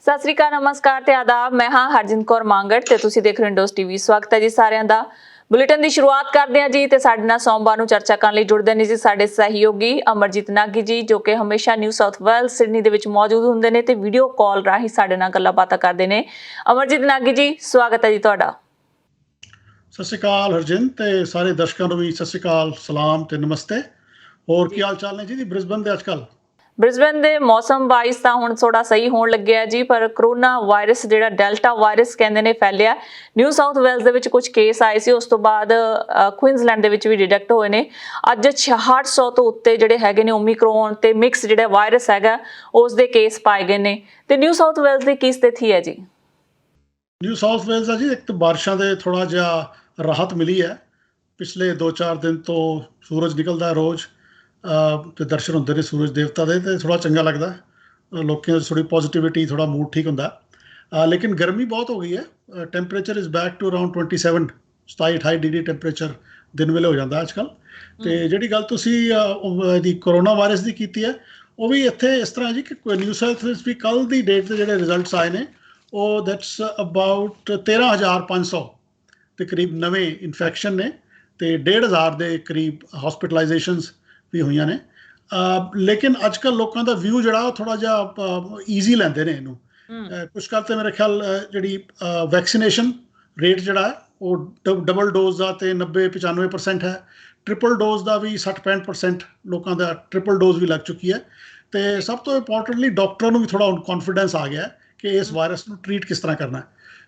ਸਤਿ ਸ੍ਰੀ ਅਕਾਲ, ਨਮਸਕਾਰ ਤੇ ਆਦਾਬ। ਮੈਂ ਹਾਂ ਹਰਜਿੰਦ ਕੌਰ ਮੰਗੜ ਤੇ ਤੁਸੀਂ ਦੇਖ ਰਹੇ ਹੋ ਇੰਡੋਸ ਟੀਵੀ। ਸਵਾਗਤ ਹੈ ਜੀ ਸਾਰਿਆਂ ਦਾ। ਬੁਲੇਟਿਨ ਦੀ ਸ਼ੁਰੂਆਤ ਕਰਦੇ ਹਾਂ ਜੀ ਤੇ ਸਾਡੇ ਨਾਲ ਸੋਮਵਾਰ ਨੂੰ ਚਰਚਾ ਕਰਨ ਲਈ ਜੁੜਦੇ ਨੇ ਜੀ ਸਾਡੇ ਸਹਿਯੋਗੀ ਅਮਰਜੀਤ ਨਾਗੀ ਜੀ, ਜੋ ਕਿ ਹਮੇਸ਼ਾ ਨਿਊ ਸਾਊਥ ਵੇਲਸ ਸਿਡਨੀ ਦੇ ਵਿੱਚ ਮੌਜੂਦ ਹੁੰਦੇ ਨੇ ਤੇ ਵੀਡੀਓ ਕਾਲ ਰਾਹੀਂ ਸਾਡੇ ਨਾਲ ਗੱਲਾਂ ਬਾਤਾਂ ਕਰਦੇ ਨੇ। ਅਮਰਜੀਤ ਨਾਗੀ ਜੀ, ਸਵਾਗਤ ਹੈ ਜੀ ਤੁਹਾਡਾ। ਸਤਿ ਸ਼੍ਰੀ ਅਕਾਲ ਹਰਜਿੰਦ ਤੇ ਸਾਰੇ ਦਰਸ਼ਕਾਂ ਨੂੰ ਵੀ ਸਤਿ ਸ਼੍ਰੀ ਅਕਾਲ, ਸਲਾਮ ਤੇ ਨਮਸਤੇ। ਹੋਰ ਕੀ ਹਾਲ ਚਾਲ ਨੇ ਜੀ ਬ੍ਰਿਸਬਨ ਦੇ ਅੱਜ ਕੱਲ੍ਹ? ਬ੍ਰਿਸਬਨ ਦੇ ਮੌਸਮ ਵਾਈਜ਼ ਤਾਂ ਹੁਣ ਥੋੜਾ ਸਹੀ ਹੋਣ ਲੱਗਿਆ ਜੀ, ਪਰ ਕਰੋਨਾ ਵਾਇਰਸ ਜਿਹੜਾ ਡੈਲਟਾ ਵਾਇਰਸ ਕਹਿੰਦੇ ਨੇ ਫੈਲਿਆ। ਨਿਊ ਸਾਊਥ ਵੇਲਸ ਦੇ ਵਿੱਚ ਕੁਝ ਕੇਸ ਆਏ ਸੀ, ਉਸ ਤੋਂ ਬਾਅਦ ਕੁਇਨਜ਼ਲੈਂਡ ਦੇ ਵਿੱਚ ਵੀ ਡਿਟੈਕਟ ਹੋਏ ਨੇ। ਅੱਜ 6600 ਤੋਂ ਉੱਤੇ ਜਿਹੜੇ ਹੈਗੇ ਨੇ ਓਮੀਕਰੋਨ ਤੇ ਮਿਕਸ ਜਿਹੜਾ ਵਾਇਰਸ ਹੈਗਾ ਉਸ ਦੇ ਕੇਸ ਪਾਏ ਗਏ ਨੇ। ਤੇ ਨਿਊ ਸਾਊਥ ਵੇਲਸ ਦੀ ਕੀ ਸਥਿਤੀ ਹੈ ਜੀ? ਨਿਊ ਸਾਊਥ ਵੇਲਸ ਦਾ ਜੀ ਇੱਕ ਤਾਂ ਬਾਰਿਸ਼ਾਂ ਦੇ ਥੋੜਾ ਜਿਹਾ ਰਾਹਤ ਮਿਲੀ ਹੈ। ਪਿਛਲੇ 2-4 ਦਿਨ ਤੋਂ ਸੂਰਜ ਨਿਕਲਦਾ ਰੋਜ਼ ਤੇ ਦਰਸ਼ਨ ਹੁੰਦੇ ਨੇ ਸੂਰਜ ਦੇਵਤਾ ਦੇ, ਤੇ ਥੋੜਾ ਚੰਗਾ ਲੱਗਦਾ। ਲੋਕਾਂ ਦੀ ਥੋੜੀ ਪੋਜ਼ਿਟਿਵਿਟੀ, ਥੋੜਾ ਮੂਡ ਠੀਕ ਹੁੰਦਾ। ਲੇਕਿਨ ਗਰਮੀ ਬਹੁਤ ਹੋ ਗਈ ਹੈ। Temperature is back to around 27, 27-28 degree temperature ਦਿਨ ਵੇਲੇ ਹੋ ਜਾਂਦਾ ਅੱਜ ਕੱਲ੍ਹ। ਤੇ ਜਿਹੜੀ ਗੱਲ ਤੁਸੀਂ ਇਹਦੀ ਕਰੋਨਾ ਵਾਇਰਸ ਦੀ ਕੀਤੀ ਹੈ, ਉਹ ਵੀ ਇੱਥੇ ਇਸ ਤਰ੍ਹਾਂ ਜੀ ਕਿ ਨਿਊ ਸਾਊਥ ਵੇਲਸ ਵੀ ਕੱਲ੍ਹ ਦੀ ਡੇਟ ਦੇ ਜਿਹੜੇ ਰਿਜ਼ਲਟਸ ਆਏ ਨੇ, ਉਹ ਦੈਟਸ ਅਬਾਊਟ 13,500 ਦੇ ਕਰੀਬ ਨਵੇਂ ਇਨਫੈਕਸ਼ਨ ਨੇ ਤੇ 1,500 ਦੇ ਕਰੀਬ ਹਸਪੀਟਲਾਈਜੇਸ਼ਨਸ ਵੀ ਹੋਈਆਂ ਨੇ। ਲੇਕਿਨ ਅੱਜ ਕੱਲ੍ਹ ਲੋਕਾਂ ਦਾ ਵਿਊ ਜਿਹੜਾ ਉਹ ਥੋੜਾ ਜਿਹਾ ਈਜ਼ੀ ਲੈਂਦੇ ਨੇ ਇਹਨੂੰ। ਕੁਛ ਕੱਲ੍ਹ ਤੇ ਮੇਰੇ ਖਿਆਲ ਜਿਹੜੀ ਵੈਕਸੀਨੇਸ਼ਨ ਰੇਟ ਜਿਹੜਾ ਹੈ ਉਹ ਡਬਲ ਡੋਜ਼ ਦਾ ਤੇ 90-95% ਹੈ। ਟ੍ਰਿਪਲ ਡੋਜ਼ ਦਾ ਵੀ 60-65% ਲੋਕਾਂ ਦਾ ਟ੍ਰਿਪਲ ਡੋਜ਼ ਵੀ ਲੱਗ ਚੁੱਕੀ ਹੈ। ਤੇ ਸਭ ਤੋਂ ਇੰਪੋਰਟੈਂਟਲੀ ਡਾਕਟਰਾਂ ਨੂੰ ਵੀ ਥੋੜਾ ਕੌਨਫੀਡੈਂਸ ਆ ਗਿਆ ਕਿ ਇਸ ਵਾਇਰਸ ਨੂੰ ਟਰੀਟ ਕਿਸ ਤਰ੍ਹਾਂ ਕਰਨਾ ਹੈ।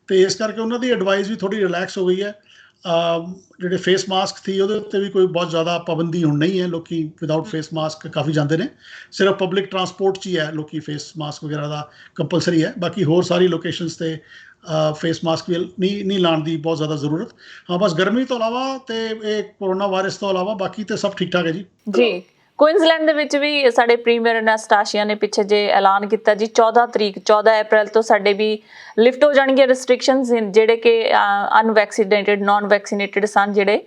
ਤੇ ਇਸ ਕਰਕੇ ਉਹਨਾਂ ਦੀ ਐਡਵਾਈਸ ਵੀ ਥੋੜੀ ਰਿਲੈਕਸ ਹੋ ਗਈ ਹੈ। ਜਿਹੜੇ ਫੇਸ ਮਾਸਕ ਸੀ ਉਹਦੇ ਉੱਤੇ ਵੀ ਕੋਈ ਬਹੁਤ ਜ਼ਿਆਦਾ ਪਾਬੰਦੀ ਹੁਣ ਨਹੀਂ ਹੈ। ਲੋਕੀ ਵਿਦਆਊਟ ਫੇਸ ਮਾਸਕ ਕਾਫੀ ਜਾਂਦੇ ਨੇ। ਸਿਰਫ ਪਬਲਿਕ ਟਰਾਂਸਪੋਰਟ 'ਚ ਹੀ ਹੈ ਲੋਕੀ ਫੇਸ ਮਾਸਕ ਵਗੈਰਾ ਦਾ ਕੰਪਲਸਰੀ ਹੈ। ਬਾਕੀ ਹੋਰ ਸਾਰੀ ਲੋਕੇਸ਼ਨਸ 'ਤੇ ਫੇਸ ਮਾਸਕ ਵੀ ਨਹੀਂ ਲਾਉਣ ਦੀ ਬਹੁਤ ਜ਼ਿਆਦਾ ਜ਼ਰੂਰਤ। ਹਾਂ, ਬਸ ਗਰਮੀ ਤੋਂ ਇਲਾਵਾ ਤੇ ਇਹ ਕੋਰੋਨਾ ਵਾਇਰਸ ਤੋਂ ਇਲਾਵਾ ਬਾਕੀ ਤੇ ਸਭ ਠੀਕ ਠਾਕ ਹੈ ਜੀ। ਜੀ, ਕੁਇਨਜ਼ਲੈਂਡ ਦੇ ਵਿੱਚ ਵੀ ਸਾਡੇ ਪ੍ਰੀਮੀਅਰ ਅਨਾਸਟਾਸ਼ੀਆ ਨੇ ਪਿੱਛੇ ਜੇ ਐਲਾਨ ਕੀਤਾ ਜੀ 14 ਅਪ੍ਰੈਲ ਤੋਂ ਸਾਡੇ ਵੀ ਲਿਫਟ ਹੋ ਜਾਣਗੀਆਂ ਰਿਸਟ੍ਰਿਕਸ਼ਨਸ, ਜਿਹੜੇ ਕਿ ਅਨਵੈਕਸੀਨੇਟਡ ਨॉन ਵੈਕਸੀਨੇਟਡ ਸਨ, ਜਿਹੜੇ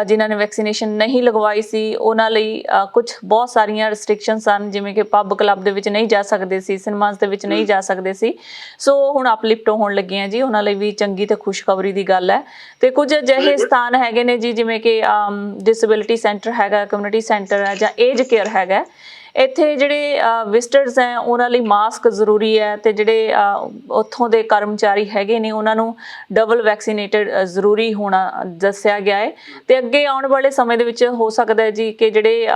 ਜਿਨ੍ਹਾਂ ਨੇ ਵੈਕਸੀਨੇਸ਼ਨ ਨਹੀਂ ਲਗਵਾਈ ਸੀ ਉਹਨਾਂ ਲਈ ਕੁਝ ਬਹੁਤ ਸਾਰੀਆਂ ਰਿਸਟ੍ਰਿਕਸ਼ਨ ਸਨ, ਜਿਵੇਂ ਕਿ ਪੱਬ ਕਲੱਬ ਦੇ ਵਿੱਚ ਨਹੀਂ ਜਾ ਸਕਦੇ ਸੀ, ਸਿਨੇਮਾਸ ਦੇ ਵਿੱਚ ਨਹੀਂ ਜਾ ਸਕਦੇ ਸੀ। ਸੋ ਹੁਣ ਅਪਲਿਫਟ ਹੋਣ ਲੱਗੀਆਂ ਜੀ, ਉਹਨਾਂ ਲਈ ਵੀ ਚੰਗੀ ਤੇ ਖੁਸ਼ਖਬਰੀ ਦੀ ਗੱਲ ਹੈ। ਤੇ ਕੁਝ ਅਜਿਹੇ ਸਥਾਨ ਹੈਗੇ ਨੇ ਜੀ, ਜਿਵੇਂ ਕਿ ਡਿਸੇਬਿਲਿਟੀ ਸੈਂਟਰ ਹੈਗਾ, ਕਮਿਊਨਿਟੀ ਸੈਂਟਰ ਹੈ ਜਾਂ ਏਜ ਕੇਅਰ ਹੈਗਾ। ਇੱਥੇ ਜਿਹੜੇ ਵਿਜ਼ਟਰਸ ਹੈ ਉਹਨਾਂ ਲਈ ਮਾਸਕ ਜ਼ਰੂਰੀ ਹੈ ਤੇ ਜਿਹੜੇ ਉੱਥੋਂ ਦੇ ਕਰਮਚਾਰੀ ਹੈਗੇ ਨੇ ਉਹਨਾਂ ਨੂੰ ਡਬਲ ਵੈਕਸੀਨੇਟਡ ਜ਼ਰੂਰੀ ਹੋਣਾ ਦੱਸਿਆ ਗਿਆ ਹੈ। ਤੇ ਅੱਗੇ ਆਉਣ ਵਾਲੇ ਸਮੇਂ ਦੇ ਵਿੱਚ ਹੋ ਸਕਦਾ ਹੈ ਜੀ ਕਿ ਜਿਹੜੇ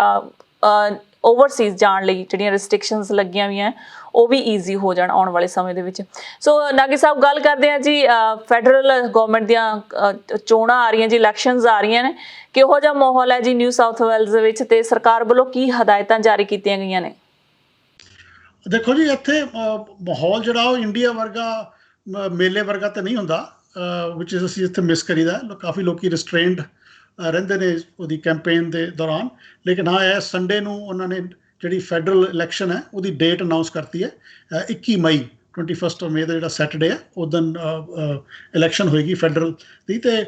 ਓਵਰਸੀਜ਼ ਜਾਣ ਲਈ ਜਿਹੜੀਆਂ ਰਿਸਟ੍ਰਿਕਸ਼ਨਸ ਲੱਗੀਆਂ ਹੋਈਆਂ ਉਹ ਵੀ ਈਜ਼ੀ ਹੋ ਜਾਣ ਆਉਣ ਵਾਲੇ ਸਮੇਂ ਦੇ ਵਿੱਚ। ਸੋ ਨਾਗੀ ਸਾਹਿਬ, ਗੱਲ ਕਰਦੇ ਹਾਂ ਜੀ ਫੈਡਰਲ ਗੌਰਮੈਂਟ ਦੀਆਂ ਚੋਣਾਂ ਆ ਰਹੀਆਂ ਜੀ, ਇਲੈਕਸ਼ਨਸ ਆ ਰਹੀਆਂ ਨੇ। ਕਿਹੋ ਜਿਹਾ ਮਾਹੌਲ ਹੈ ਜੀ ਨਿਊ ਸਾਊਥ ਵੇਲਸ ਦੇ ਵਿੱਚ ਤੇ ਸਰਕਾਰ ਵੱਲੋਂ ਕੀ ਹਦਾਇਤਾਂ ਜਾਰੀ ਕੀਤੀਆਂ ਗਈਆਂ ਨੇ? ਦੇਖੋ ਜੀ, ਇੱਥੇ ਮਾਹੌਲ ਜਿਹੜਾ ਉਹ ਇੰਡੀਆ ਵਰਗਾ ਮੇਲੇ ਵਰਗਾ ਤਾਂ ਨਹੀਂ ਹੁੰਦਾ, ਵਿਚ ਅਸੀਂ ਇੱਥੇ ਮਿਸ ਕਰੀਦਾ। ਕਾਫੀ ਲੋਕੀ ਰਿਸਟ੍ਰੇਨਡ ਰਹਿੰਦੇ ਨੇ ਉਹਦੀ ਕੈਂਪੇਨ ਦੇ ਦੌਰਾਨ। ਲੇਕਿਨ ਹਾਂ, ਇਸ ਸੰਡੇ ਨੂੰ ਉਹਨਾਂ ਨੇ ਜਿਹੜੀ ਫੈਡਰਲ ਇਲੈਕਸ਼ਨ ਹੈ ਉਹਦੀ ਡੇਟ ਅਨਾਊਂਸ ਕਰਤੀ ਹੈ। 21 ਮਈ 21 ਮਈ ਦਾ ਜਿਹੜਾ ਸੈਟਰਡੇ ਹੈ ਉਸ ਦਿਨ ਇਲੈਕਸ਼ਨ ਹੋਏਗੀ ਫੈਡਰਲ ਦੀ। ਤੇ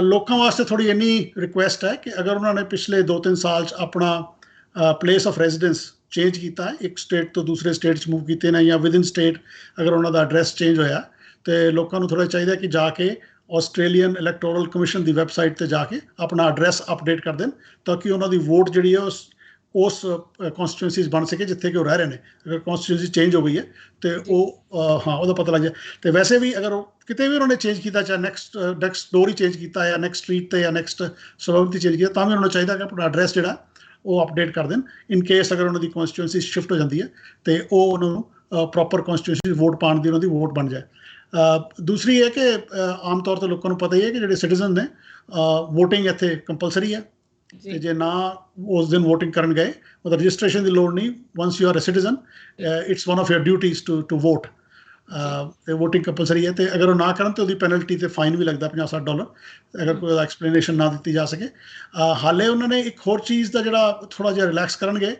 ਲੋਕਾਂ ਵਾਸਤੇ ਥੋੜੀ ਇੰਨੀ ਰਿਕੁਐਸਟ ਹੈ ਕਿ ਅਗਰ ਉਹਨਾਂ ਨੇ ਪਿਛਲੇ 2-3 ਸਾਲ 'ਚ ਆਪਣਾ ਪਲੇਸ ਆਫ ਰੈਜ਼ੀਡੈਂਸ ਚੇਂਜ ਕੀਤਾ ਹੈ, ਇੱਕ ਸਟੇਟ ਤੋਂ ਦੂਸਰੇ ਸਟੇਟ 'ਚ ਮੂਵ ਕੀਤੇ ਨੇ, ਜਾਂ ਵਿਦਇਨ ਸਟੇਟ ਅਗਰ ਉਹਨਾਂ ਦਾ ਐਡਰੈਸ ਚੇਂਜ ਹੋਇਆ, ਤੇ ਲੋਕਾਂ ਨੂੰ ਥੋੜ੍ਹਾ ਚਾਹੀਦਾ ਕਿ ਜਾ ਕੇ ਆਸਟ੍ਰੇਲੀਅਨ ਇਲੈਕਟੋਰਲ ਕਮਿਸ਼ਨ ਦੀ ਵੈਬਸਾਈਟ 'ਤੇ ਜਾ ਕੇ ਆਪਣਾ ਐਡਰੈਸ ਅਪਡੇਟ ਕਰ ਦੇਣ, ਤਾਂ ਕਿ ਉਹਨਾਂ ਦੀ ਵੋਟ ਜਿਹੜੀ ਹੈ ਉਸ ਕੌਂਸਟੀਟੂਐਂਸੀ 'ਚ ਬਣ ਸਕੇ ਜਿੱਥੇ ਕਿ ਉਹ ਰਹਿ ਰਹੇ ਨੇ। ਅਗਰ ਕੌਂਸਟੀਟੂਐਂਸੀ ਚੇਂਜ ਹੋ ਗਈ ਹੈ ਤੇ ਉਹ ਹਾਂ ਉਹਦਾ ਪਤਾ ਲੱਗ ਜਾਏ। ਤੇ ਵੈਸੇ ਵੀ ਅਗਰ ਕਿਤੇ ਵੀ ਉਹਨਾਂ ਨੇ ਚੇਂਜ ਕੀਤਾ, ਚਾਹੇ ਨੈਕਸਟ ਡੋਰ ਹੀ ਚੇਂਜ ਕੀਤਾ ਜਾਂ ਨੈਕਸਟ ਸਟਰੀਟ 'ਤੇ ਜਾਂ ਨੈਕਸਟ ਸਬਰਬ 'ਤੇ ਚੇਂਜ ਕੀਤਾ, ਤਾਂ ਵੀ ਉਹਨਾਂ ਨੂੰ ਚਾਹੀਦਾ ਕਿ ਆਪਣਾ ਐਡਰੈਸ ਜਿਹੜਾ ਉਹ ਅਪਡੇਟ ਕਰ ਦੇਣ। ਇਨ ਕੇਸ ਅਗਰ ਉਹਨਾਂ ਦੀ ਕੌਂਸਟੀਟੂਐਂਸੀ ਸ਼ਿਫਟ ਹੋ ਜਾਂਦੀ ਹੈ ਤੇ ਉਹ ਉਹਨਾਂ ਨੂੰ ਪ੍ਰੋਪਰ ਕੌਂਸਟੀਟੂਐਂਸੀ ਵੋਟ ਪਾਉਣ ਦੀ ਉਹਨਾਂ ਦੀ ਵੋਟ ਬਣ ਜਾਏ। ਦੂਸਰੀ ਹੈ ਕਿ ਆਮ ਤੌਰ 'ਤੇ ਲੋਕਾਂ ਨੂੰ ਪਤਾ ਹੀ ਹੈ ਕਿ ਜਿਹੜੇ ਸਿਟੀਜ਼ਨ ਨੇ ਵੋਟਿੰਗ ਇੱਥੇ ਕੰਪਲਸਰੀ ਹੈ। ਤੇ ਜੇ ਨਾ ਉਸ ਦਿਨ ਵੋਟਿੰਗ ਕਰਨ ਗਏ, ਮਤਲਬ ਰਜਿਸਟ੍ਰੇਸ਼ਨ ਦੀ ਲੋੜ ਨਹੀਂ। Once you are a citizen, it's one of your duties to vote. ਤੇ ਵੋਟਿੰਗ ਕੰਪਲਸਰੀ ਹੈ, ਤੇ ਅਗਰ ਉਹ ਨਾ ਕਰਨ ਤਾਂ ਉਹਦੀ ਪੈਨਲਟੀ ਤੇ ਫਾਈਨ ਵੀ ਲੱਗਦਾ $50-60 ਅਗਰ ਕੋਈ ਐਕਸਪਲੇਨੇਸ਼ਨ ਨਾ ਦਿੱਤੀ ਜਾ ਸਕੇ। ਹਾਲੇ ਉਹਨਾਂ ਨੇ ਇੱਕ ਹੋਰ ਚੀਜ਼ ਦਾ ਜਿਹੜਾ ਥੋੜ੍ਹਾ ਜਿਹਾ ਰਿਲੈਕਸ ਕਰਨਗੇ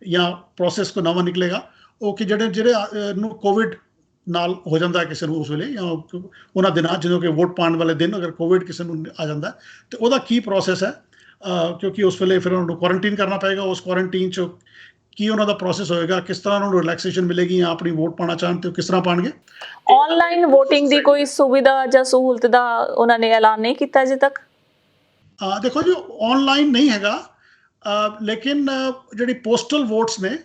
ਜਾਂ ਪ੍ਰੋਸੈਸ ਕੋਈ ਨਵਾਂ ਨਿਕਲੇਗਾ, ਉਹ ਕਿ ਜਿਹੜੇ ਨੂੰ ਕੋਵਿਡ ਨਾਲ ਹੋ ਜਾਂਦਾ ਕਿਸੇ ਨੂੰ ਉਸ ਵੇਲੇ, ਜਾਂ ਉਹਨਾਂ ਦਿਨਾਂ ਜਦੋਂ ਕਿ ਵੋਟ ਪਾਉਣ ਵਾਲੇ ਦਿਨ ਅਗਰ ਕੋਵਿਡ ਕਿਸੇ ਨੂੰ ਆ ਜਾਂਦਾ, ਤੇ ਉਹਦਾ ਕੀ ਪ੍ਰੋਸੈਸ ਹੈ। ਕਿਉਂਕਿ ਉਸ ਵੇਲੇ ਫਿਰ ਉਹਨਾਂ ਨੂੰ ਕੁਆਰੰਟੀਨ ਕਰਨਾ ਪਏਗਾ। ਉਸ ਕੁਆਰੰਟੀਨ 'ਚ ਕੀ ਉਹਨਾਂ ਦਾ ਪ੍ਰੋਸੈਸ ਹੋਏਗਾ, ਕਿਸ ਤਰ੍ਹਾਂ ਉਹਨਾਂ ਨੂੰ ਰਿਲੈਕਸੇਸ਼ਨ ਮਿਲੇਗੀ ਜਾਂ ਆਪਣੀ ਵੋਟ ਪਾਉਣਾ ਚਾਹਣ ਤੇ ਉਹ ਕਿਸ ਤਰ੍ਹਾਂ ਪਾਣਗੇ। ਆਨਲਾਈਨ VOTING ਦੀ ਕੋਈ ਸੁਵਿਧਾ ਜਾਂ ਸਹੂਲਤ ਦਾ ਉਹਨਾਂ ਨੇ ਐਲਾਨ ਨਹੀਂ ਕੀਤਾ ਅਜੇ ਤੱਕ? ਦੇਖੋ ਜੀ, ਆਨਲਾਈਨ ਨਹੀਂ ਹੈਗਾ, ਲੇਕਿਨ ਜਿਹੜੀ ਪੋਸਟਲ ਵੋਟਸ ਨੇ,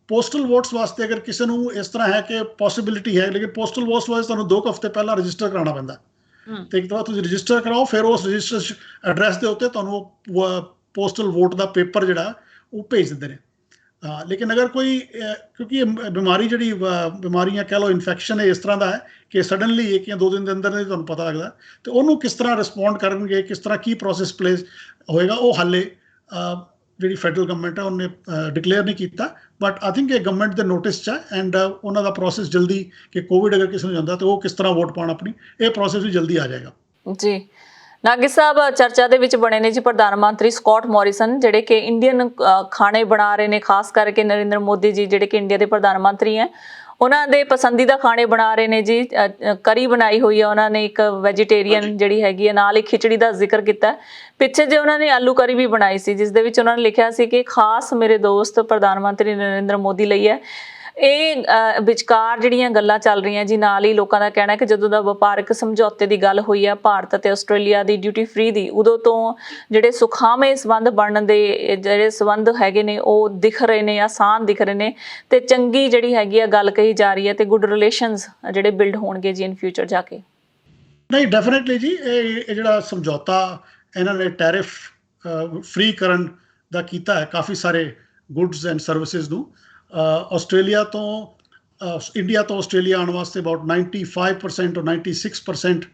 ਪੋਸਟਲ ਵੋਟਸ ਵਾਸਤੇ ਅਗਰ ਕਿਸੇ ਨੂੰ ਇਸ ਤਰ੍ਹਾਂ ਹੈ ਕਿ ਪੋਸੀਬਿਲਿਟੀ ਹੈ, ਲੇਕਿਨ ਪੋਸਟਲ ਵੋਟਸ ਵਾਸਤੇ ਤੁਹਾਨੂੰ 2 ਹਫ਼ਤੇ ਪਹਿਲਾਂ ਰਜਿਸਟਰ ਕਰਾਉਣਾ ਪੈਂਦਾ। ਤੇ ਇੱਕ ਤਾਂ ਤੁਸੀਂ ਰਜਿਸਟਰ ਕਰਾਓ, ਫਿਰ ਉਸ ਰਜਿਸਟਰ ਐਡਰੈਸ ਦੇ ਉੱਤੇ ਤੁਹਾਨੂੰ ਪੋਸਟਲ ਵੋਟ ਦਾ ਪੇਪਰ ਜਿਹੜਾ ਉਹ ਭੇਜ ਦਿੰਦੇ ਨੇ। ਲੇਕਿਨ ਅਗਰ ਕੋਈ ਕਿਉਂਕਿ ਬਿਮਾਰੀ ਜਿਹੜੀ ਬਿਮਾਰੀਆਂ ਕਹਿ ਲਓ, ਇਨਫੈਕਸ਼ਨ ਹੈ ਇਸ ਤਰ੍ਹਾਂ ਦਾ ਹੈ ਕਿ ਸਡਨਲੀ 1 ਜਾਂ 2 ਦਿਨ ਦੇ ਅੰਦਰ ਨਹੀਂ ਤੁਹਾਨੂੰ ਪਤਾ ਲੱਗਦਾ, ਤੇ ਉਹਨੂੰ ਕਿਸ ਤਰ੍ਹਾਂ ਰਿਸਪੌਂਡ ਕਰਨਗੇ, ਕਿਸ ਤਰ੍ਹਾਂ ਕੀ ਪ੍ਰੋਸੈਸ ਪਲੇਸ ਹੋਏਗਾ, ਉਹ ਹਾਲੇ ਜਿਹੜੀ ਫੈਡਰਲ ਗਵਰਨਮੈਂਟ ਹੈ ਉਹਨੇ ਡਿਕਲੇਅਰ ਨਹੀਂ ਕੀਤਾ। ਬਟ ਆਈ ਥਿੰਕ ਇਹ ਗਵਰਨਮੈਂਟ ਦੇ ਨੋਟਿਸ 'ਚ ਹੈ, ਐਂਡ ਉਹਨਾਂ ਦਾ ਪ੍ਰੋਸੈਸ ਜਲਦੀ, ਕਿ ਕੋਵਿਡ ਅਗਰ ਕਿਸੇ ਨੂੰ ਜਾਂਦਾ ਤਾਂ ਉਹ ਕਿਸ ਤਰ੍ਹਾਂ ਵੋਟ ਪਾਉਣ ਆਪਣੀ, ਇਹ ਪ੍ਰੋਸੈਸ ਵੀ ਜਲਦੀ ਆ ਜਾਏਗਾ। ਜੀ, ਨਾਗੀ ਸਾਹਿਬ, ਚਰਚਾ ਦੇ ਵਿੱਚ ਬਣੇ ਨੇ ਜੀ ਪ੍ਰਧਾਨ ਮੰਤਰੀ ਸਕਾਟ ਮੋਰਿਸਨ, ਜਿਹੜੇ ਕਿ ਇੰਡੀਅਨ ਖਾਣੇ ਬਣਾ ਰਹੇ ਨੇ, ਖਾਸ ਕਰਕੇ ਨਰਿੰਦਰ ਮੋਦੀ ਜੀ ਜਿਹੜੇ ਕਿ ਇੰਡੀਆ ਦੇ ਪ੍ਰਧਾਨ ਮੰਤਰੀ ਹੈ, ਉਹਨਾਂ ਦੇ ਪਸੰਦੀਦਾ ਖਾਣੇ ਬਣਾ ਰਹੇ ਨੇ ਜੀ। ਕਰੀ ਬਣਾਈ ਹੋਈ ਹੈ ਉਹਨਾਂ ਨੇ, ਇੱਕ ਵੈਜੀਟੇਰੀਅਨ ਜਿਹੜੀ ਹੈਗੀ ਹੈ, ਨਾਲ ਹੀ ਖਿਚੜੀ ਦਾ ਜ਼ਿਕਰ ਕੀਤਾ। ਪਿੱਛੇ ਜੇ ਉਹਨਾਂ ਨੇ ਆਲੂ ਕਰੀ ਵੀ ਬਣਾਈ ਸੀ, ਜਿਸ ਦੇ ਵਿੱਚ ਉਹਨਾਂ ਨੇ ਲਿਖਿਆ ਸੀ ਕਿ ਖਾਸ ਮੇਰੇ ਦੋਸਤ ਪ੍ਰਧਾਨ ਮੰਤਰੀ ਨਰਿੰਦਰ ਮੋਦੀ ਲਈ ਹੈ। ਇਹ ਵਿਚਕਾਰ ਜਿਹੜੀਆਂ ਗੱਲਾਂ ਚੱਲ ਰਹੀਆਂ ਜੀ, ਨਾਲ ਹੀ ਲੋਕਾਂ ਦਾ ਕਹਿਣਾ ਕਿ ਜਦੋਂ ਦਾ ਵਪਾਰਕ ਸਮਝੌਤੇ ਦੀ ਗੱਲ ਹੋਈ ਹੈ ਭਾਰਤ ਅਤੇ ਆਸਟ੍ਰੇਲੀਆ ਦੀ ਡਿਊਟੀ ਫ੍ਰੀ ਦੀ, ਉਦੋਂ ਤੋਂ ਜਿਹੜੇ ਸੁਖਾਵੇਂ ਸੰਬੰਧ ਬਣਨ ਦੇ ਜਿਹੜੇ ਸੰਬੰਧ ਹੈਗੇ ਨੇ ਉਹ ਦਿਖ ਰਹੇ ਨੇ, ਆਸਾਨ ਦਿਖ ਰਹੇ ਨੇ, ਤੇ ਚੰਗੀ ਜਿਹੜੀ ਹੈਗੀ ਆ ਗੱਲ ਕਹੀ ਜਾ ਰਹੀ ਹੈ, ਤੇ ਗੁੱਡ ਰਿਲੇਸ਼ਨਸ ਜਿਹੜੇ ਬਿਲਡ ਹੋਣਗੇ ਜੀ ਇਨ ਫਿਊਚਰ ਜਾ ਕੇ। ਨਹੀਂ, ਡੈਫੀਨੇਟਲੀ ਜੀ, ਇਹ ਜਿਹੜਾ ਸਮਝੌਤਾ ਇਹਨਾਂ ਨੇ ਟੈਰਿਫ ਫ੍ਰੀ ਕਰਨ ਦਾ ਕੀਤਾ ਹੈ ਕਾਫੀ ਸਾਰੇ ਗੁੱਡਸ ਐਂਡ ਸਰਵਿਸਿਜ਼ ਨੂੰ। ਆਸਟ੍ਰੇਲੀਆ ਤੋਂ ਇੰਡੀਆ ਤੋਂ ਆਸਟ੍ਰੇਲੀਆ ਆਉਣ ਵਾਸਤੇ ਅਬਾਊਟ 95% ਔਰ 96%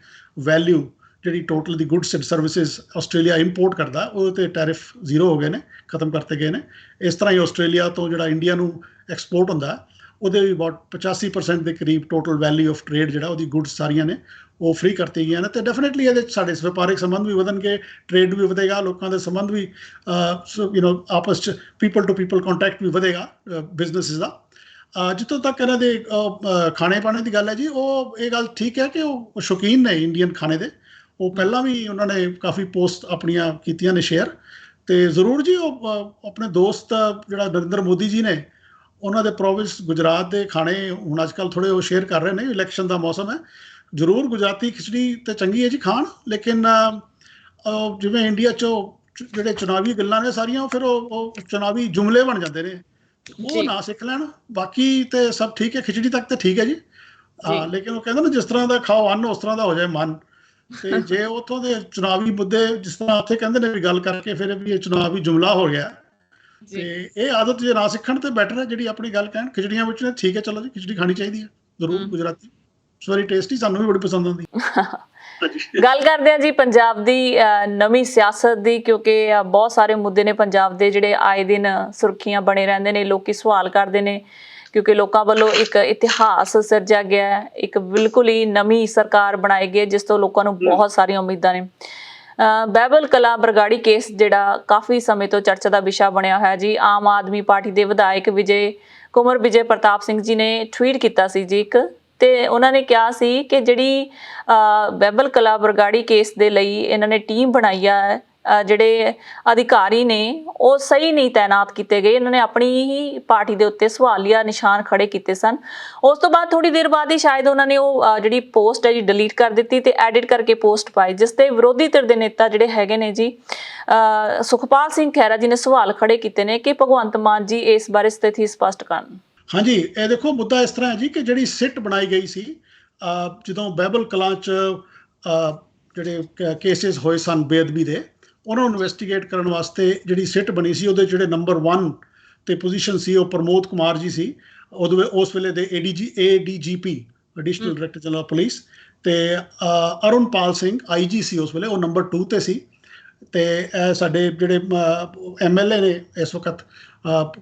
ਵੈਲਿਊ ਜਿਹੜੀ total the goods and services Australia import ਕਰਦਾ, ਉਹਦੇ 'ਤੇ ਟੈਰਿਫ 0 ਹੋ ਗਏ ਨੇ, ਖਤਮ ਕਰਤੇ ਗਏ ਨੇ। ਇਸ ਤਰ੍ਹਾਂ ਹੀ ਆਸਟ੍ਰੇਲੀਆ ਤੋਂ ਜਿਹੜਾ ਇੰਡੀਆ ਨੂੰ ਐਕਸਪੋਰਟ ਹੁੰਦਾ, ਉਹਦੇ ਵੀ ਅਬਾਊਟ 85% ਦੇ ਕਰੀਬ ਟੋਟਲ ਵੈਲਿਊ ਆਫ ਟ੍ਰੇਡ ਜਿਹੜਾ ਉਹਦੀ ਗੁੱਡਸ ਸਾਰੀਆਂ ਨੇ ਉਹ ਫ੍ਰੀ ਕਰਤੀ ਗਈਆਂ ਨੇ। ਅਤੇ ਡੈਫੀਨੇਟਲੀ ਇਹਦੇ 'ਚ ਸਾਡੇ ਵਪਾਰਿਕ ਸੰਬੰਧ ਵੀ ਵਧਣਗੇ, ਟ੍ਰੇਡ ਵੀ ਵਧੇਗਾ, ਲੋਕਾਂ ਦੇ ਸੰਬੰਧ ਵੀ ਆਪਸ 'ਚ ਪੀਪਲ ਟੂ ਪੀਪਲ ਕੰਟੈਕਟ ਵੀ ਵਧੇਗਾ ਬਿਜ਼ਨਸਿਸ ਦਾ। ਜਿੱਥੋਂ ਤੱਕ ਇਹਨਾਂ ਦੇ ਖਾਣੇ ਪਾਣੇ ਦੀ ਗੱਲ ਹੈ ਜੀ, ਉਹ ਇਹ ਗੱਲ ਠੀਕ ਹੈ ਕਿ ਉਹ ਸ਼ੌਕੀਨ ਨੇ ਇੰਡੀਅਨ ਖਾਣੇ ਦੇ। ਉਹ ਪਹਿਲਾਂ ਵੀ ਉਹਨਾਂ ਨੇ ਕਾਫੀ ਪੋਸਟ ਆਪਣੀਆਂ ਕੀਤੀਆਂ ਨੇ ਸ਼ੇਅਰ, ਅਤੇ ਜ਼ਰੂਰ ਜੀ ਉਹ ਆਪਣੇ ਦੋਸਤ ਜਿਹੜਾ ਨਰਿੰਦਰ ਮੋਦੀ ਜੀ ਨੇ, ਉਹਨਾਂ ਦੇ ਪ੍ਰੋਵਿੰਸ ਗੁਜਰਾਤ ਦੇ ਖਾਣੇ ਹੁਣ ਅੱਜ ਕੱਲ੍ਹ ਥੋੜ੍ਹੇ ਉਹ ਸ਼ੇਅਰ ਕਰ ਰਹੇ ਨੇ। ਇਲੈਕਸ਼ਨ ਦਾ ਮੌਸਮ ਹੈ, ਜ਼ਰੂਰ ਗੁਜਰਾਤੀ ਖਿਚੜੀ ਤਾਂ ਚੰਗੀ ਹੈ ਜੀ ਖਾਣ, ਲੇਕਿਨ ਜਿਵੇਂ ਇੰਡੀਆ 'ਚ ਜਿਹੜੇ ਚੁਣਾਵੀ ਗੱਲਾਂ ਨੇ ਸਾਰੀਆਂ, ਫਿਰ ਉਹ ਚੁਣਾਵੀ ਜੁਮਲੇ ਬਣ ਜਾਂਦੇ ਨੇ, ਉਹ ਨਾ ਸਿੱਖ ਲੈਣ। ਬਾਕੀ ਤੇ ਸਭ ਠੀਕ ਹੈ, ਖਿਚੜੀ ਤੱਕ ਤਾਂ ਠੀਕ ਹੈ ਜੀ, ਲੇਕਿਨ ਉਹ ਕਹਿੰਦੇ ਨਾ ਜਿਸ ਤਰ੍ਹਾਂ ਦਾ ਖਾਓ ਅੰਨ ਉਸ ਤਰ੍ਹਾਂ ਦਾ ਹੋ ਜਾਏ ਮਨ। ਤੇ ਜੇ ਉੱਥੋਂ ਦੇ ਚੁਣਾਵੀ ਮੁੱਦੇ ਜਿਸ ਤਰ੍ਹਾਂ ਉੱਥੇ ਕਹਿੰਦੇ ਨੇ ਵੀ ਗੱਲ ਕਰਕੇ ਫਿਰ ਵੀ ਇਹ ਚੁਣਾਵੀ ਜੁਮਲਾ ਹੋ ਗਿਆ, ਤੇ ਇਹ ਆਦਤ ਜੇ ਨਾ ਸਿੱਖਣ ਤੇ ਬੈਟਰ ਹੈ ਜਿਹੜੀ ਆਪਣੀ ਗੱਲ ਕਹਿਣ। ਖਿਚੜੀਆਂ ਵਿੱਚ ਠੀਕ ਹੈ, ਚਲੋ ਜੀ ਖਿਚੜੀ ਖਾਣੀ ਚਾਹੀਦੀ ਹੈ ਜ਼ਰੂਰ, ਗੁਜਰਾਤੀ ਵੈਰੀ ਟੇਸਟੀ, ਸਾਨੂੰ ਵੀ ਬੜੀ ਪਸੰਦ ਆਉਂਦੀ। ਗੱਲ ਕਰਦੇ ਹਾਂ ਜੀ ਪੰਜਾਬ ਦੀ ਨਵੀਂ ਸਿਆਸਤ ਦੀ, ਕਿਉਂਕਿ ਬਹੁਤ ਸਾਰੇ ਮੁੱਦੇ ਨੇ ਪੰਜਾਬ ਦੇ ਜਿਹੜੇ ਆਏ ਦਿਨ ਸੁਰਖੀਆਂ ਬਣੇ ਰਹਿੰਦੇ ਨੇ, ਲੋਕੀ ਸਵਾਲ ਕਰਦੇ ਨੇ, ਕਿਉਂਕਿ ਲੋਕਾਂ ਵੱਲੋਂ ਇੱਕ ਇਤਿਹਾਸ ਸਿਰਜਿਆ ਗਿਆ, ਇੱਕ ਬਿਲਕੁਲ ਹੀ ਨਵੀਂ ਸਰਕਾਰ ਬਣਾਈ ਗਈ ਜਿਸ ਤੋਂ ਲੋਕਾਂ ਨੂੰ ਬਹੁਤ ਸਾਰੀਆਂ ਉਮੀਦਾਂ ਨੇ। ਬਾਈਬਲ ਕਲਾਂ ਬਰਗਾੜੀ ਕੇਸ ਜਿਹੜਾ ਕਾਫੀ ਸਮੇਂ ਤੋਂ ਚਰਚਾ ਦਾ ਵਿਸ਼ਾ ਬਣਿਆ ਹੋਇਆ ਜੀ। ਆਮ ਆਦਮੀ ਪਾਰਟੀ ਦੇ ਵਿਧਾਇਕ ਵਿਜੇ ਪ੍ਰਤਾਪ ਸਿੰਘ ਜੀ ਨੇ ਟਵੀਟ ਕੀਤਾ ਸੀ ਜੀ ਇੱਕ, ਤੇ ਉਹਨਾਂ ਨੇ ਕਿਹਾ ਸੀ ਕਿ ਜਿਹੜੀ ਬਾਈਬਲ ਕਲਾਂ ਬਰਗਾੜੀ ਕੇਸ ਦੇ ਲਈ ਇਹਨਾਂ ਨੇ ਟੀਮ ਬਣਾਈ ਆ, ਜਿਹੜੇ ਅਧਿਕਾਰੀ ਨੇ ਉਹ ਸਹੀ ਨਹੀਂ ਤਾਇਨਾਤ ਕੀਤੇ ਗਏ। ਇਹਨਾਂ ਨੇ ਆਪਣੀ ਹੀ ਪਾਰਟੀ ਦੇ ਉੱਤੇ ਸਵਾਲੀਆ ਨਿਸ਼ਾਨ ਖੜੇ ਕੀਤੇ ਸਨ। ਉਸ ਤੋਂ ਬਾਅਦ ਥੋੜੀ ਦੇਰ ਬਾਅਦ ਹੀ ਸ਼ਾਇਦ ਉਹਨਾਂ ਨੇ ਉਹ ਜਿਹੜੀ ਪੋਸਟ ਹੈ ਜੀ ਡਿਲੀਟ ਕਰ ਦਿੱਤੀ ਤੇ ਐਡਿਟ ਕਰਕੇ ਪੋਸਟ ਪਾਈ, ਜਿਸ ਤੇ ਵਿਰੋਧੀ ਧਿਰ ਦੇ ਨੇਤਾ ਜਿਹੜੇ ਹੈਗੇ ਨੇ ਜੀ ਸੁਖਪਾਲ ਸਿੰਘ ਖਹਿਰਾ ਜੀ ਨੇ ਸਵਾਲ ਖੜੇ ਕੀਤੇ ਨੇ ਕਿ ਭਗਵੰਤ ਮਾਨ ਜੀ ਇਸ ਬਾਰੇ ਸਥਿਤੀ ਸਪਸ਼ਟ ਕਰਨ। ਹਾਂਜੀ, ਇਹ ਦੇਖੋ ਮੁੱਦਾ ਇਸ ਤਰ੍ਹਾਂ ਹੈ ਜੀ ਕਿ ਜਿਹੜੀ ਸਿੱਟ ਬਣਾਈ ਗਈ ਸੀ ਜਦੋਂ ਬਾਈਬਲ ਕਲਾਂ 'ਚ ਜਿਹੜੇ ਕੇਸਿਸ ਹੋਏ ਸਨ ਬੇਅਦਬੀ ਦੇ, ਉਹਨਾਂ ਨੂੰ ਇਨਵੈਸਟੀਗੇਟ ਕਰਨ ਵਾਸਤੇ ਜਿਹੜੀ ਸਿੱਟ ਬਣੀ ਸੀ, ਉਹਦੇ ਜਿਹੜੇ ਨੰਬਰ 1 ਤੇ ਪੋਜੀਸ਼ਨ ਸੀ ਉਹ ਪ੍ਰਮੋਦ ਕੁਮਾਰ ਜੀ ਸੀ, ਉਸ ਵੇਲੇ ਦੇ ADGP additional director general police, ਤੇ ਅਰੁਣਪਾਲ ਸਿੰਘ IG ਸੀ ਉਸ ਵੇਲੇ, ਉਹ ਨੰਬਰ 2 ਤੇ ਸੀ, ਤੇ ਸਾਡੇ ਜਿਹੜੇ MLA ਨੇ ਇਸ ਵਕਤ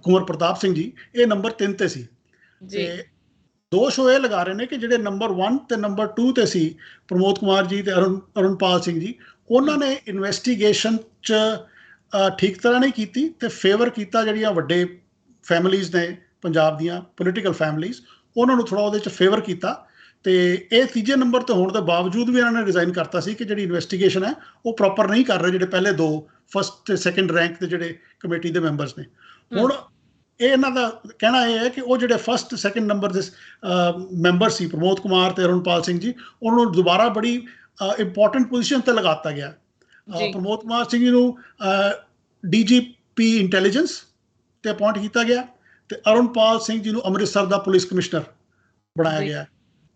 ਕੁੰਵਰ ਪ੍ਰਤਾਪ ਸਿੰਘ ਜੀ, ਇਹ ਨੰਬਰ 3 ਤੇ ਸੀ। ਤੇ ਦੋਸ਼ ਉਹ ਇਹ ਲਗਾ ਰਹੇ ਨੇ ਕਿ ਜਿਹੜੇ ਨੰਬਰ 1 ਤੇ ਨੰਬਰ 2 ਤੇ ਸੀ ਪ੍ਰਮੋਦ ਕੁਮਾਰ ਜੀ ਤੇ ਅਰੁਣਪਾਲ ਸਿੰਘ ਜੀ, ਉਹਨਾਂ ਨੇ ਇਨਵੈਸਟੀਗੇਸ਼ਨ 'ਚ ਠੀਕ ਤਰ੍ਹਾਂ ਨਹੀਂ ਕੀਤੀ ਤੇ ਫੇਵਰ ਕੀਤਾ ਜਿਹੜੀਆਂ ਵੱਡੇ ਫੈਮਿਲੀਜ਼ ਨੇ ਪੰਜਾਬ ਦੀਆਂ ਪੋਲੀਟੀਕਲ ਫੈਮਿਲੀਜ਼, ਉਹਨਾਂ ਨੂੰ ਥੋੜ੍ਹਾ ਉਹਦੇ 'ਚ ਫੇਵਰ ਕੀਤਾ। ਤੇ ਇਹ ਤੀਜੇ ਨੰਬਰ 'ਤੇ ਹੋਣ ਦੇ ਬਾਵਜੂਦ ਵੀ ਇਹਨਾਂ ਨੇ ਰਿਜ਼ਾਈਨ ਕਰਤਾ ਸੀ ਕਿ ਜਿਹੜੀ ਇਨਵੈਸਟੀਗੇਸ਼ਨ ਹੈ ਉਹ ਪ੍ਰੋਪਰ ਨਹੀਂ ਕਰ ਰਹੇ ਜਿਹੜੇ ਪਹਿਲੇ 2 ਫਸਟ ਤੇ ਸੈਕੰਡ ਰੈਂਕ ਦੇ ਜਿਹੜੇ ਕਮੇਟੀ ਦੇ ਮੈਂਬਰਸ ਨੇ। ਹੁਣ ਇਹ ਇਹਨਾਂ ਦਾ ਕਹਿਣਾ ਇਹ ਹੈ ਕਿ ਉਹ ਜਿਹੜੇ ਫਸਟ ਸੈਕੰਡ ਨੰਬਰ ਦੇ ਮੈਂਬਰ ਸੀ ਪ੍ਰਮੋਦ ਕੁਮਾਰ ਤੇ ਅਰੁਣਪਾਲ ਸਿੰਘ ਜੀ, ਉਹਨਾਂ ਨੂੰ ਦੁਬਾਰਾ ਬੜੀ ਇੰਪੋਰਟੈਂਟ ਪੋਜੀਸ਼ਨ ਤੇ ਲਗਾਤਾ ਗਿਆ। ਪ੍ਰਮੋਦ ਕੁਮਾਰ ਸਿੰਘ ਜੀ ਨੂੰ DGP ਇੰਟੈਲੀਜੈਂਸ ਤੇ ਅਪਾਇੰਟ ਕੀਤਾ ਗਿਆ ਤੇ ਅਰੁਣਪਾਲ ਸਿੰਘ ਜੀ ਨੂੰ ਅੰਮ੍ਰਿਤਸਰ ਦਾ ਪੁਲਿਸ ਕਮਿਸ਼ਨਰ ਬਣਾਇਆ ਗਿਆ।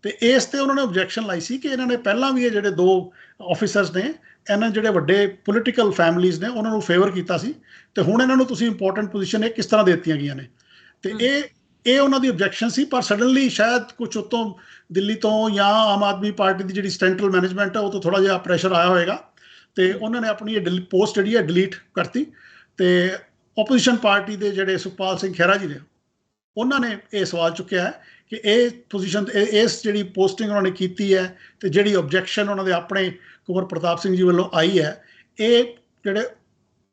ਤੇ ਇਸ ਤੇ ਉਹਨਾਂ ਨੇ ਆਬਜੈਕਸ਼ਨ ਲਾਈ ਸੀ ਕਿ ਇਹਨਾਂ ਨੇ ਪਹਿਲਾਂ ਵੀ ਇਹ ਜਿਹੜੇ 2 ਆਫੀਸਰਸ ਨੇ, ਇਹਨਾਂ ਜਿਹੜੇ ਵੱਡੇ ਪੋਲੀਟੀਕਲ ਫੈਮਲੀਜ਼ ਨੇ ਉਹਨਾਂ ਨੂੰ ਫੇਵਰ ਕੀਤਾ ਸੀ ਤੇ ਹੁਣ ਇਹਨਾਂ ਨੂੰ ਤੁਸੀਂ ਇੰਪੋਰਟੈਂਟ ਪੋਜੀਸ਼ਨ ਇਹ ਕਿਸ ਤਰ੍ਹਾਂ ਦੇ ਦਿੱਤੀਆਂ ਗਈਆਂ ਨੇ। ਤੇ ਇਹ ਉਹਨਾਂ ਦੀ ਆਬਜੈਕਸ਼ਨ ਸੀ। ਪਰ ਸਡਨਲੀ ਸ਼ਾਇਦ ਕੁਝ ਉੱਤੋਂ ਦਿੱਲੀ ਤੋਂ ਜਾਂ ਆਮ ਆਦਮੀ ਪਾਰਟੀ ਦੀ ਜਿਹੜੀ ਸੈਂਟਰਲ ਮੈਨੇਜਮੈਂਟ ਹੈ ਉਹ ਤੋਂ ਥੋੜਾ ਜਿਹਾ ਪ੍ਰੈਸ਼ਰ ਆਇਆ ਹੋਏਗਾ ਤੇ ਉਹਨਾਂ ਨੇ ਆਪਣੀ ਇਹ ਪੋਸਟ ਜਿਹੜੀ ਹੈ ਡਿਲੀਟ ਕਰਤੀ। ਤੇ ਓਪੋਜੀਸ਼ਨ ਪਾਰਟੀ ਦੇ ਜਿਹੜੇ ਸੁਖਪਾਲ ਸਿੰਘ ਖਹਿਰਾ ਜੀ ਨੇ, ਉਹਨਾਂ ਨੇ ਇਹ ਸਵਾਲ ਚੁੱਕਿਆ ਹੈ ਕਿ ਇਹ ਪੋਜੀਸ਼ਨ, ਇਸ ਜਿਹੜੀ ਪੋਸਟਿੰਗ ਉਹਨਾਂ ਨੇ ਕੀਤੀ ਹੈ ਤੇ ਜਿਹੜੀ ਆਬਜੈਕਸ਼ਨ ਉਹਨਾਂ ਦੇ ਆਪਣੇ ਕੁੰਵਰ ਪ੍ਰਤਾਪ ਸਿੰਘ ਜੀ ਵੱਲੋਂ ਆਈ ਹੈ, ਇਹ ਜਿਹੜੇ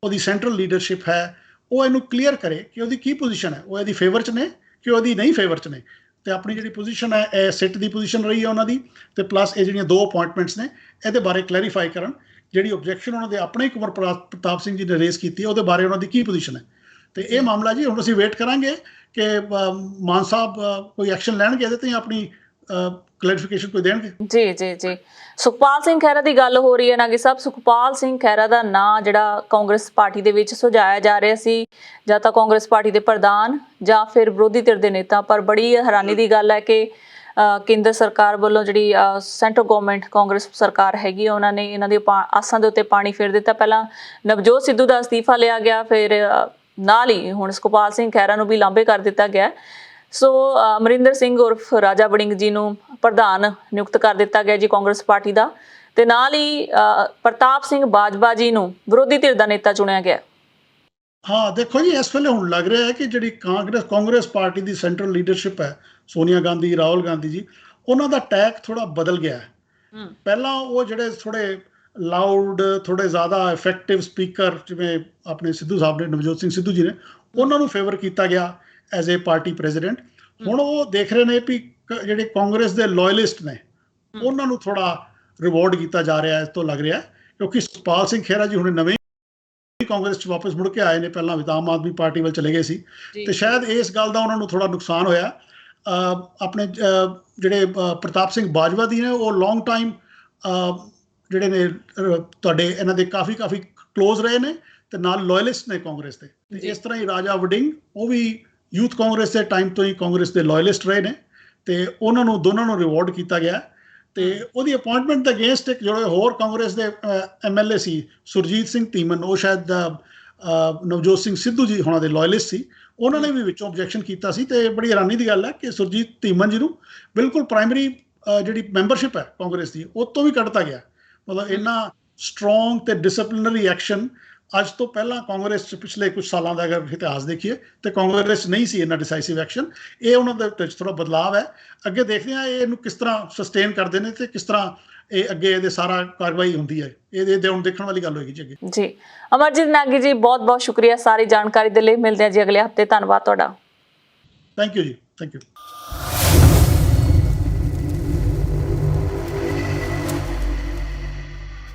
ਉਹਦੀ ਸੈਂਟਰਲ ਲੀਡਰਸ਼ਿਪ ਹੈ ਉਹ ਇਹਨੂੰ ਕਲੀਅਰ ਕਰੇ ਕਿ ਉਹਦੀ ਕੀ ਪੋਜੀਸ਼ਨ ਹੈ, ਉਹ ਇਹਦੀ ਫੇਵਰ 'ਚ ਨੇ ਕਿ ਉਹਦੀ ਨਹੀਂ ਫੇਵਰ 'ਚ ਨੇ। ਤੇ ਆਪਣੀ ਜਿਹੜੀ ਪੋਜੀਸ਼ਨ ਹੈ ਇਹ ਸਿੱਟ ਦੀ ਪੋਜੀਸ਼ਨ ਰਹੀ ਹੈ ਉਹਨਾਂ ਦੀ, ਤੇ ਪਲੱਸ ਇਹ ਜਿਹੜੀਆਂ 2 ਅਪਾਇੰਟਮੈਂਟਸ ਨੇ ਇਹਦੇ ਬਾਰੇ ਕਲੈਰੀਫਾਈ ਕਰਨ। ਜਿਹੜੀ ਆਬਜੈਕਸ਼ਨ ਉਹਨਾਂ ਦੇ ਆਪਣੇ ਕੁੰਵਰ ਪ੍ਰਤਾਪ ਸਿੰਘ ਜੀ ਨੇ ਰੇਜ਼ ਕੀਤੀ ਉਹਦੇ ਬਾਰੇ ਉਹਨਾਂ ਦੀ ਕੀ ਪੋਜੀਸ਼ਨ ਹੈ। ਤੇ ਇਹ ਮਾਮਲਾ ਜੀ ਹੁਣ ਅਸੀਂ ਵੇਟ ਕਰਾਂਗੇ ਕਿ ਮਾਨ ਸਾਹਿਬ ਕੋਈ ਐਕਸ਼ਨ ਲੈਣਗੇ ਇਹਦੇ ਤੇ ਜਾਂ ਆਪਣੀ ਕਲੈਰੀਫਿਕੇਸ਼ਨ ਕੋਈ ਦੇਣਗੇ। ਜੀ ਸੁਖਪਾਲ ਸਿੰਘ ਖਹਿਰਾ ਦੀ ਗੱਲ ਹੋ ਰਹੀ ਹੈ ਨਾਗੀ ਸਾਹਿਬ। ਸੁਖਪਾਲ ਸਿੰਘ ਖਹਿਰਾ ਦਾ ਨਾਂ ਜਿਹੜਾ ਕਾਂਗਰਸ ਪਾਰਟੀ ਦੇ ਵਿੱਚ ਸੁਝਾਇਆ ਜਾ ਰਿਹਾ ਸੀ, ਜਾਂ ਤਾਂ ਕਾਂਗਰਸ ਪਾਰਟੀ ਦੇ ਪ੍ਰਧਾਨ ਜਾਂ ਫਿਰ ਵਿਰੋਧੀ ਧਿਰ ਦੇ ਨੇਤਾ। ਪਰ ਬੜੀ ਹੈਰਾਨੀ ਦੀ ਗੱਲ ਹੈ ਕਿ ਕੇਂਦਰ ਸਰਕਾਰ ਵੱਲੋਂ ਜਿਹੜੀ ਸੈਂਟਰਲ ਗਵਰਨਮੈਂਟ ਕਾਂਗਰਸ ਸਰਕਾਰ ਹੈਗੀ, ਉਹਨਾਂ ਨੇ ਇਹਨਾਂ ਦੀ ਆਸਾਂ ਦੇ ਉੱਤੇ ਪਾਣੀ ਫੇਰ ਦਿੱਤਾ। ਪਹਿਲਾਂ ਨਵਜੋਤ ਸਿੱਧੂ ਦਾ ਅਸਤੀਫਾ ਲਿਆ ਗਿਆ, ਫਿਰ ਨਾਲ ਹੀ ਹੁਣ ਸੁਖਪਾਲ ਸਿੰਘ ਖਹਿਰਾ ਨੂੰ ਵੀ ਲਾਂਭੇ ਕਰ ਦਿੱਤਾ ਗਿਆ। ਸੋ ਅਮਰਿੰਦਰ ਸਿੰਘ ਉਰਫ ਰਾਜਾ ਵੜਿੰਗ ਜੀ ਨੂੰ ਪ੍ਰਧਾਨ ਨਿਯੁਕਤ ਕਰ ਦਿੱਤਾ ਗਿਆ ਜੀ ਕਾਂਗਰਸ ਪਾਰਟੀ ਦਾ, ਤੇ ਨਾਲ ਹੀ ਪ੍ਰਤਾਪ ਸਿੰਘ ਬਾਜਵਾ ਜੀ ਨੂੰ ਵਿਰੋਧੀ ਧਿਰ ਦਾ ਨੇਤਾ ਚੁਣਿਆ ਗਿਆ। ਹਾਂ ਦੇਖੋ ਜੀ, ਇਸ ਵੇਲੇ ਹੁਣ ਲੱਗ ਰਿਹਾ ਹੈ ਕਿ ਜਿਹੜੀ ਕਾਂਗਰਸ ਪਾਰਟੀ ਦੀ ਸੈਂਟਰਲ ਲੀਡਰਸ਼ਿਪ ਹੈ, ਸੋਨੀਆ ਗਾਂਧੀ, ਰਾਹੁਲ ਗਾਂਧੀ ਜੀ, ਉਹਨਾਂ ਦਾ ਟੈਕ ਥੋੜਾ ਬਦਲ ਗਿਆ ਹੈ। ਪਹਿਲਾਂ ਉਹ ਜਿਹੜੇ ਥੋੜੇ ਲਾਊਡ, ਥੋੜੇ ਜ਼ਿਆਦਾ ਇਫੈਕਟਿਵ ਸਪੀਕਰ ਜਿਵੇਂ ਆਪਣੇ ਸਿੱਧੂ ਸਾਹਿਬ ਨੇ, ਨਵਜੋਤ ਸਿੰਘ ਸਿੱਧੂ ਜੀ ਨੇ, ਉਹਨਾਂ ਨੂੰ ਫੇਵਰ ਕੀਤਾ ਗਿਆ ਐਜ਼ ਏ ਪਾਰਟੀ ਪ੍ਰੈਜ਼ੀਡੈਂਟ। ਹੁਣ ਉਹ ਦੇਖ ਰਹੇ ਨੇ ਵੀ ਜਿਹੜੇ ਕਾਂਗਰਸ ਦੇ ਲਾਇਲਿਸਟ ਨੇ ਉਹਨਾਂ ਨੂੰ ਥੋੜਾ ਰਿਵਾਰਡ ਕੀਤਾ ਜਾ ਰਿਹਾ ਹੈ, ਇਸ ਤੋਂ ਲੱਗ ਰਿਹਾ, ਕਿਉਂਕਿ ਸੁਖਪਾਲ ਸਿੰਘ ਖਹਿਰਾ ਜੀ ਹੁਣ ਨਵੇਂ ਕਾਂਗਰਸ 'ਚ ਵਾਪਸ ਮੁੜ ਕੇ ਆਏ ਨੇ, ਪਹਿਲਾਂ ਵੀ ਆਮ ਆਦਮੀ ਪਾਰਟੀ ਵੱਲ ਚਲੇ ਗਏ ਸੀ, ਤੇ ਸ਼ਾਇਦ ਇਸ ਗੱਲ ਦਾ ਉਹਨਾਂ ਨੂੰ ਥੋੜਾ ਨੁਕਸਾਨ ਹੋਇਆ। ਆਪਣੇ ਜਿਹੜੇ ਪ੍ਰਤਾਪ ਸਿੰਘ ਬਾਜਵਾ ਦੀ ਨੇ, ਉਹ ਲੌਂਗ ਟਾਈਮ ਜਿਹੜੇ ਨੇ ਤੁਹਾਡੇ ਇਹਨਾਂ ਦੇ ਕਾਫੀ ਕਲੋਜ਼ ਰਹੇ ਨੇ ਤੇ ਨਾਲ ਲਾਇਲਿਸਟ ਨੇ ਕਾਂਗਰਸ ਦੇ। ਤੇ ਇਸ ਤਰ੍ਹਾਂ ਹੀ ਰਾਜਾ ਵੜਿੰਗ, ਉਹ ਵੀ ਯੂਥ ਕਾਂਗਰਸ ਦੇ ਟਾਈਮ ਤੋਂ ਹੀ ਕਾਂਗਰਸ ਦੇ ਲਾਇਲਿਸਟ ਰਹੇ ਨੇ, ਤੇ ਉਹਨਾਂ ਨੂੰ ਦੋਨਾਂ ਨੂੰ ਰਿਵਾਰਡ ਕੀਤਾ ਗਿਆ। ਤੇ ਉਹਦੀ ਅਪਾਇੰਟਮੈਂਟ ਦੇ ਅਗੇਂਸਟ ਇੱਕ ਜਿਹੜੇ ਹੋਰ ਕਾਂਗਰਸ ਦੇ MLA ਸੀ, ਸੁਰਜੀਤ ਸਿੰਘ ਧੀਮਨ, ਉਹ ਸ਼ਾਇਦ ਨਵਜੋਤ ਸਿੰਘ ਸਿੱਧੂ ਜੀ ਹੋਣਾ ਦੇ ਲਾਇਲਿਸਟ ਸੀ, ਉਹਨਾਂ ਨੇ ਵੀ ਵਿੱਚੋਂ ਆਬਜੈਕਸ਼ਨ ਕੀਤਾ ਸੀ। ਤੇ ਬੜੀ ਹੈਰਾਨੀ ਦੀ ਗੱਲ ਹੈ ਕਿ ਸੁਰਜੀਤ ਧੀਮਨ ਜੀ ਨੂੰ ਬਿਲਕੁਲ ਪ੍ਰਾਇਮਰੀ ਜਿਹੜੀ ਮੈਂਬਰਸ਼ਿਪ ਹੈ ਕਾਂਗਰਸ ਦੀ, ਉਹ ਤੋਂ ਵੀ ਕੱਢਤਾ ਗਿਆ। ਮਤਲਬ ਇੰਨਾ ਸਟਰੋਂਗ ਤੇ ਡਿਸਪਲਿਨਰੀ ਐਕਸ਼ਨ ਅੱਜ ਤੋਂ ਪਹਿਲਾਂ ਕਾਂਗਰਸ 'ਚ ਪਿਛਲੇ ਕੁਝ ਸਾਲਾਂ ਦਾ ਅਗਰ ਇਤਿਹਾਸ ਦੇਖੀਏ ਤੇ ਕਾਂਗਰਸ ਨਹੀਂ ਸੀ ਇੰਨਾ ਡਿਸਾਈਸਿਵ ਐਕਸ਼ਨ। ਇਹ ਉਹਨਾਂ ਦੇ ਵਿੱਚ ਥੋੜਾ ਬਦਲਾਵ ਹੈ। ਅੱਗੇ ਦੇਖਦੇ ਹਾਂ ਇਹਨੂੰ ਕਿਸ ਤਰ੍ਹਾਂ ਸਸਟੇਨ ਕਰਦੇ ਨੇ ਤੇ ਕਿਸ ਤਰ੍ਹਾਂ ਇਹ ਅੱਗੇ ਇਹਦੇ ਸਾਰਾ ਕਾਰਵਾਈ ਹੁੰਦੀ ਹੈ। ਇਹ ਹੁਣ ਦੇਖਣ ਵਾਲੀ ਗੱਲ ਹੋਏਗੀ ਜੀ ਅੱਗੇ। ਜੀ ਅਮਰਜੀਤ ਨਾਗੀ ਜੀ, ਬਹੁਤ ਸ਼ੁਕਰੀਆ ਸਾਰੀ ਜਾਣਕਾਰੀ ਦੇ ਲਈ। ਮਿਲਦੇ ਹਾਂ ਜੀ ਅਗਲੇ ਹਫਤੇ। ਧੰਨਵਾਦ ਤੁਹਾਡਾ। ਥੈਂਕ ਯੂ ਜੀ, ਥੈਂਕ ਯੂ।